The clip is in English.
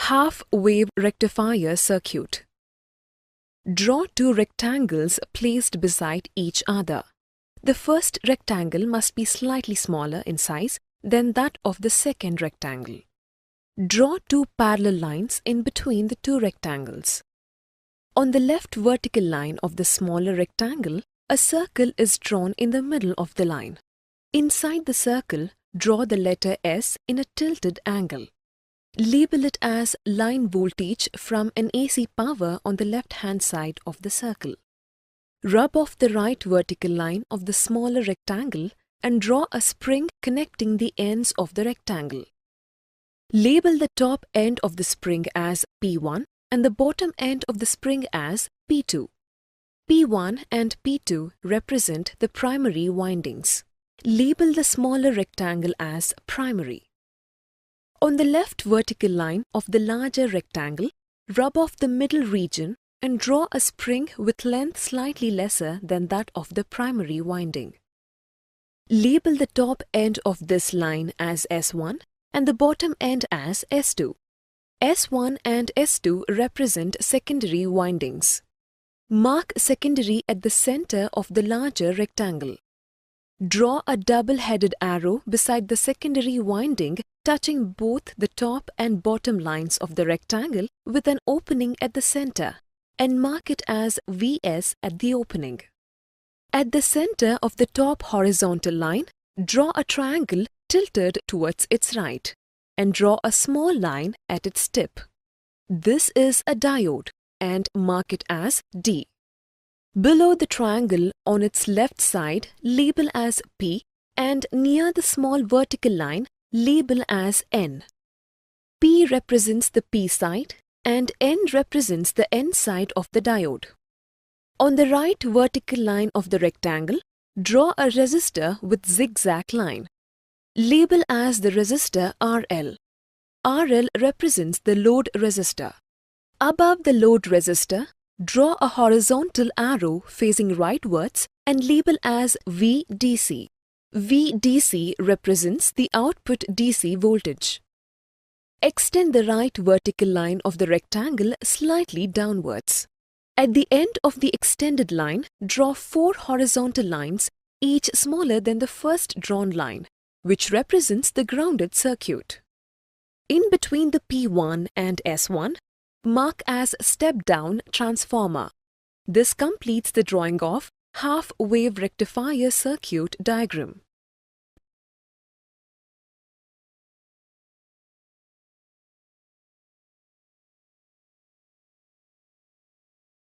Half-wave rectifier circuit. Draw two rectangles placed beside each other. The first rectangle must be slightly smaller in size than that of the second rectangle. Draw two parallel lines in between the two rectangles. On the left vertical line of the smaller rectangle, a circle is drawn in the middle of the line. Inside the circle, draw the letter S in a tilted angle. Label it as line voltage from an AC power on the left-hand side of the circle. Rub off the right vertical line of the smaller rectangle and draw a spring connecting the ends of the rectangle. Label the top end of the spring as P1 and the bottom end of the spring as P2. P1 and P2 represent the primary windings. Label the smaller rectangle as primary. On the left vertical line of the larger rectangle, rub off the middle region and draw a spring with length slightly lesser than that of the primary winding. Label the top end of this line as S1 and the bottom end as S2. S1 and S2 represent secondary windings. Mark secondary at the center of the larger rectangle. Draw a double-headed arrow beside the secondary winding touching both the top and bottom lines of the rectangle with an opening at the center and mark it as VS at the opening. At the center of the top horizontal line, draw a triangle tilted towards its right and draw a small line at its tip. This is a diode and mark it as D. Below the triangle on its left side, label as P and near the small vertical line, label as N. P represents the P side and N represents the N side of the diode. On the right vertical line of the rectangle, draw a resistor with zigzag line. Label as the resistor RL. RL represents the load resistor. Above the load resistor, draw a horizontal arrow facing rightwards and label as VDC. VDC represents the output DC voltage. Extend the right vertical line of the rectangle slightly downwards. At the end of the extended line, draw four horizontal lines, each smaller than the first drawn line, which represents the grounded circuit. In between the P1 and S1, mark as step-down transformer. This completes the drawing of half-wave rectifier circuit diagram.